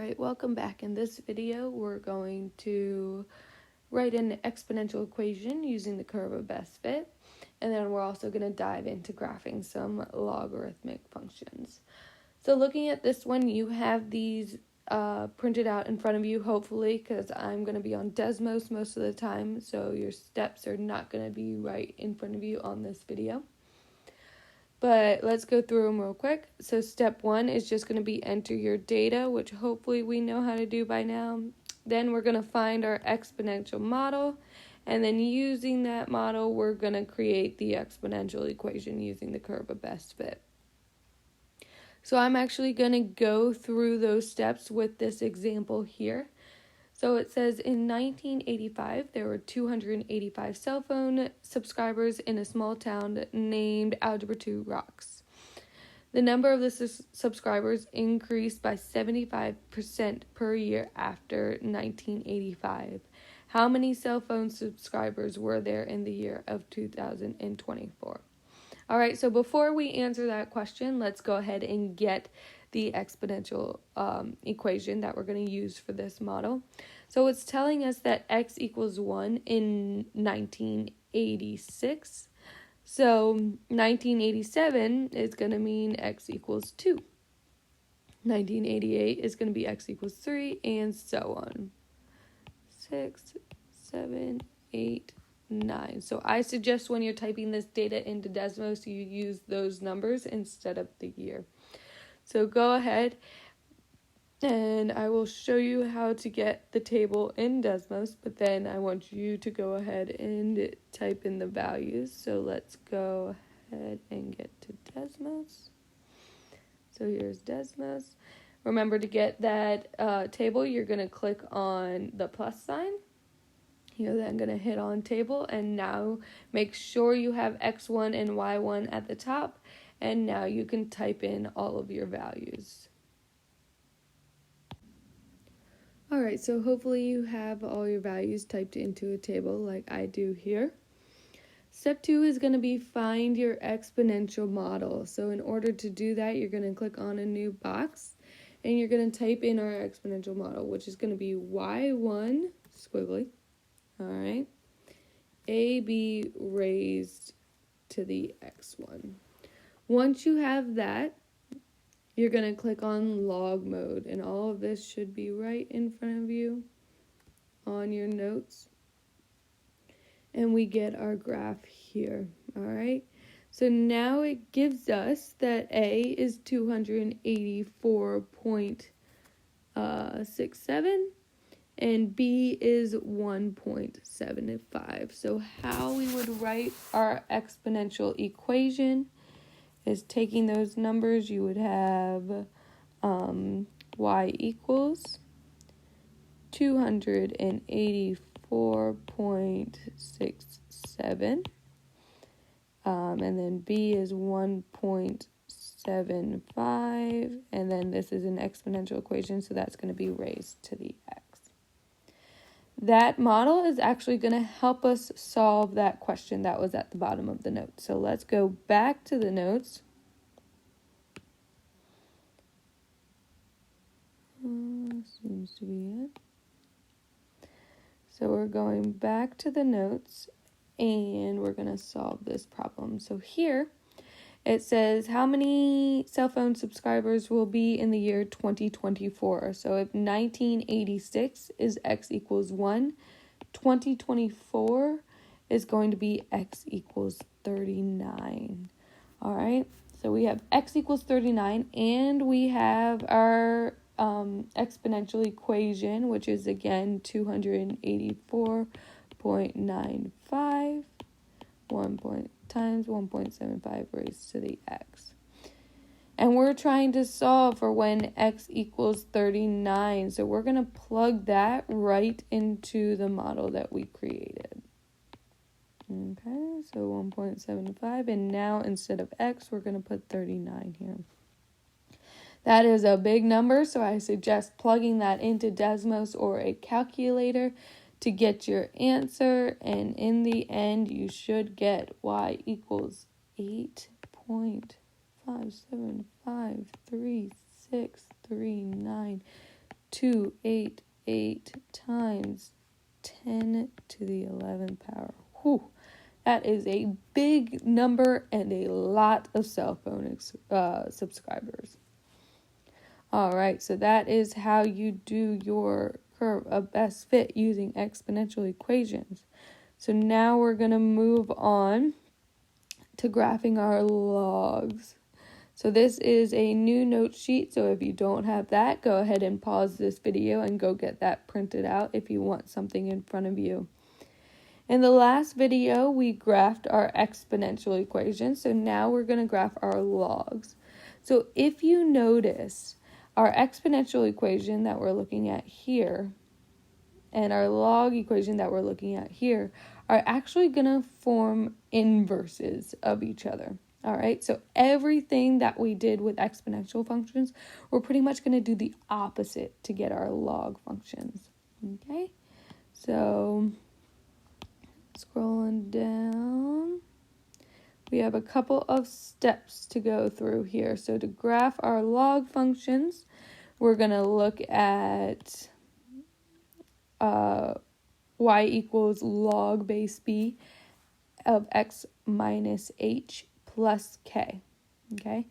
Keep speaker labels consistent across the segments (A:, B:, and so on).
A: Alright, welcome back. In this video, we're going to write an exponential equation using the curve of best fit, and then we're also going to dive into graphing some logarithmic functions. So looking at this one, you have these printed out in front of you, hopefully, because I'm going to be on Desmos most of the time, so your steps are not going to be right in front of you on this video. But let's go through them real quick. So step 1 is just going to be enter your data, which hopefully we know how to do by now. Then we're going to find our exponential model. And then using that model, we're going to create the exponential equation using the curve of best fit. So I'm actually going to go through those steps with this example here. So it says in 1985, there were 285 cell phone subscribers in a small town named Algebra 2 Rocks. The number of the subscribers increased by 75% per year after 1985. How many cell phone subscribers were there in the year of 2024? All right, so before we answer that question, let's go ahead and get the exponential equation that we're going to use for this model. So it's telling us that x equals 1 in 1986. So 1987 is going to mean x equals 2. 1988 is going to be x equals 3, and so on. 6, 7, 8, 9. So I suggest when you're typing this data into Desmos, you use those numbers instead of the year. So go ahead and I will show you how to get the table in Desmos, but then I want you to go ahead and type in the values. So let's go ahead and get to Desmos. So here's Desmos. Remember, to get that table, you're going to click on the plus sign. You're then going to hit on table, and now make sure you have x1 and y1 at the top, and now you can type in all of your values. Alright, so hopefully you have all your values typed into a table like I do here. Step 2 is going to be find your exponential model. So in order to do that, you're going to click on a new box, and you're going to type in our exponential model, which is going to be y1 squiggly. Alright, AB raised to the x1. Once you have that, you're going to click on log mode, and all of this should be right in front of you on your notes. And we get our graph here. Alright, so now it gives us that A is 284.67. and B is 1.75. So how we would write our exponential equation is taking those numbers. You would have y equals 284.67, and then B is 1.75, and then this is an exponential equation, so that's going to be raised to the x. That model is actually going to help us solve that question that was at the bottom of the note. So let's go back to the notes. Seems to be it. So we're going back to the notes, and we're going to solve this problem. So here it says how many cell phone subscribers will be in the year 2024. So if 1986 is x equals 1, 2024 is going to be x equals 39. All right, so we have x equals 39, and we have our exponential equation, which is again 284.95 times 1.75 raised to the x. And we're trying to solve for when x equals 39. So we're going to plug that right into the model that we created. Okay, so 1.75. And now instead of x, we're going to put 39 here. That is a big number, so I suggest plugging that into Desmos or a calculator to get your answer, and in the end you should get y equals 8.5753639 288 times 10 to the 11th power. Whew. That is a big number and a lot of cell phone subscribers. All right, so that is how you do your curve of best fit using exponential equations. So now we're going to move on to graphing our logs. So this is a new note sheet, so if you don't have that, go ahead and pause this video and go get that printed out if you want something in front of you. In the last video, we graphed our exponential equation, so now we're going to graph our logs. So if you notice, our exponential equation that we're looking at here and our log equation that we're looking at here are actually going to form inverses of each other. All right, so everything that we did with exponential functions, we're pretty much going to do the opposite to get our log functions. Okay, so scrolling down, we have a couple of steps to go through here. So to graph our log functions, we're going to look at y equals log base b of x minus h plus k. Okay,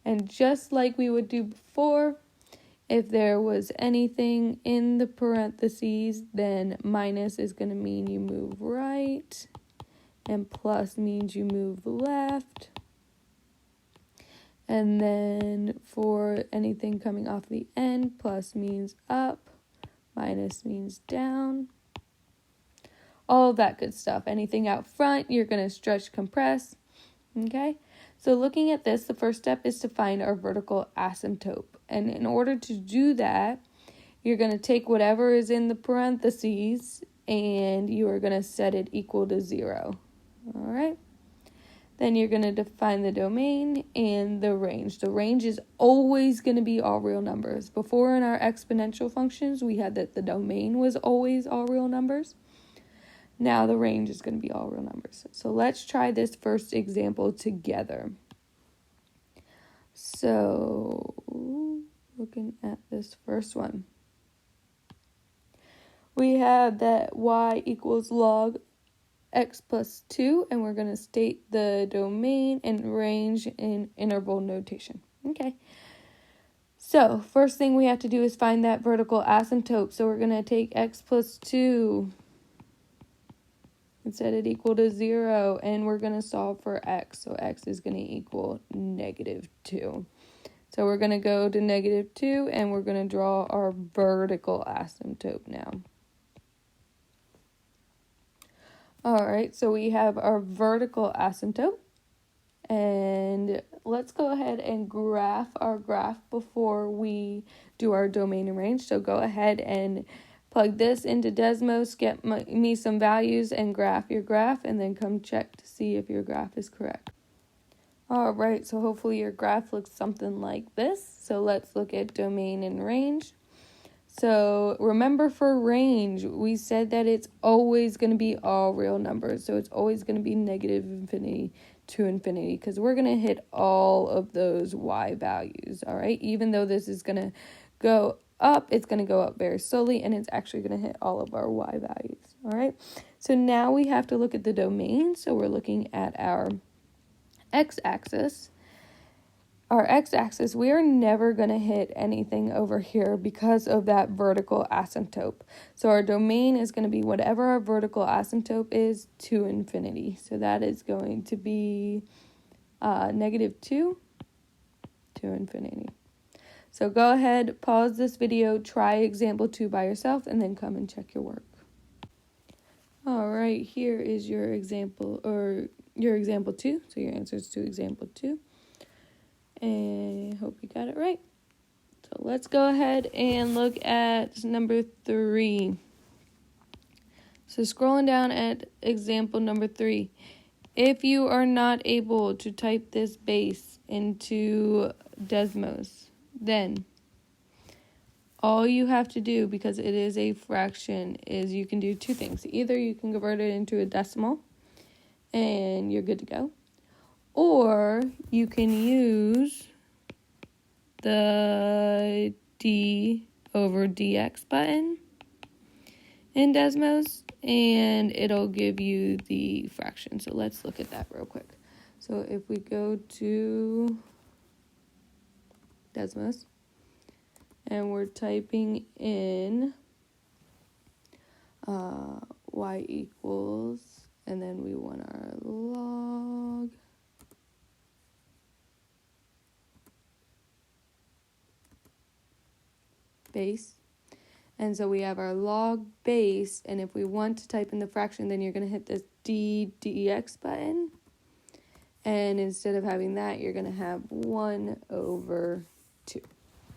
A: and just like we would do before, if there was anything in the parentheses, then minus is going to mean you move right, and plus means you move left. And then for anything coming off the end, plus means up, minus means down. All that good stuff. Anything out front, you're going to stretch, compress. Okay? So looking at this, the first step is to find our vertical asymptote. And in order to do that, you're going to take whatever is in the parentheses and you are going to set it equal to 0. All right? Then you're going to define the domain and the range. The range is always going to be all real numbers. Before in our exponential functions, we had that the domain was always all real numbers. Now the range is going to be all real numbers. So let's try this first example together. So looking at this first one, we have that y equals log x plus 2, and we're going to state the domain and range in interval notation. Okay. So first thing we have to do is find that vertical asymptote. So we're going to take x plus 2 and set it equal to 0, and we're going to solve for x. So x is going to equal -2. So we're going to go to -2, and we're going to draw our vertical asymptote now. All right, so we have our vertical asymptote, and let's go ahead and graph our graph before we do our domain and range. So go ahead and plug this into Desmos, get me some values, and graph your graph, and then come check to see if your graph is correct. All right, so hopefully your graph looks something like this. So let's look at domain and range. So remember, for range, we said that it's always going to be all real numbers. So it's always going to be -infinity to infinity, because we're going to hit all of those y values, all right? Even though this is going to go up, it's going to go up very slowly, and it's actually going to hit all of our y values, all right? So now we have to look at the domain. So we're looking at our x-axis. Our x-axis, we are never going to hit anything over here because of that vertical asymptote. So our domain is going to be whatever our vertical asymptote is to infinity. So that is going to be -2 to infinity. So go ahead, pause this video, try example 2 by yourself, and then come and check your work. All right, here is your example, or your example 2. So your answers to example 2. And hope you got it right. So let's go ahead and look at number 3. So scrolling down at example number 3. If you are not able to type this base into Desmos, then all you have to do, because it is a fraction, is you can do 2 things. Either you can convert it into a decimal and you're good to go, or you can use the over dx button in Desmos, and it'll give you the fraction. So let's look at that real quick. So if we go to Desmos and we're typing in y equals, and then we want our log base. And so we have our log base, and if we want to type in the fraction, then you're going to hit this dx button. And instead of having that, you're going to have 1 over 2.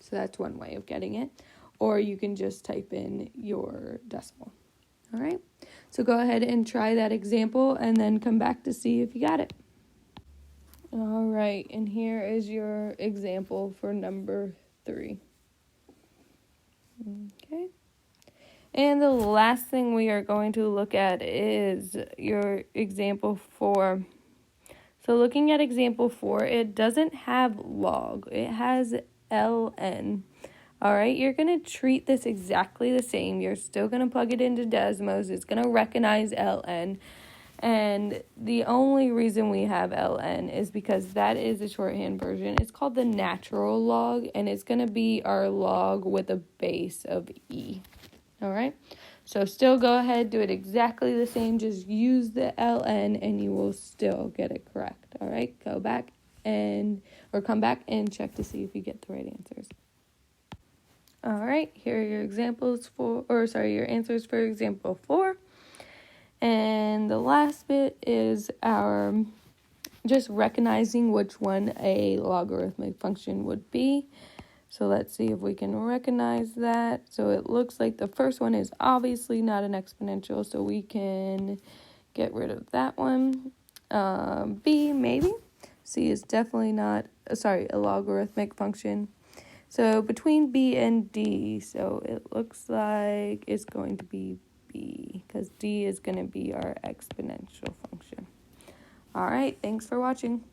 A: So that's one way of getting it. Or you can just type in your decimal. All right? So go ahead and try that example and then come back to see if you got it. All right, and here is your example for number 3. Okay. And the last thing we are going to look at is your example 4. So looking at example 4, it doesn't have log. It has ln. All right, you're going to treat this exactly the same. You're still going to plug it into Desmos. It's going to recognize ln. And the only reason we have ln is because that is a shorthand version. It's called the natural log, and it's going to be our log with a base of e. All right, so still go ahead, do it exactly the same. Just use the ln, and you will still get it correct. All right, come back and check to see if you get the right answers. All right, here are your your answers for example 4. And the last bit is our just recognizing which one a logarithmic function would be. So let's see if we can recognize that. So it looks like the first one is obviously not an exponential, so we can get rid of that one. B, maybe. C is definitely not, a logarithmic function. So between B and D, so it looks like it's going to be B, because D is going to be our exponential function. All right, thanks for watching.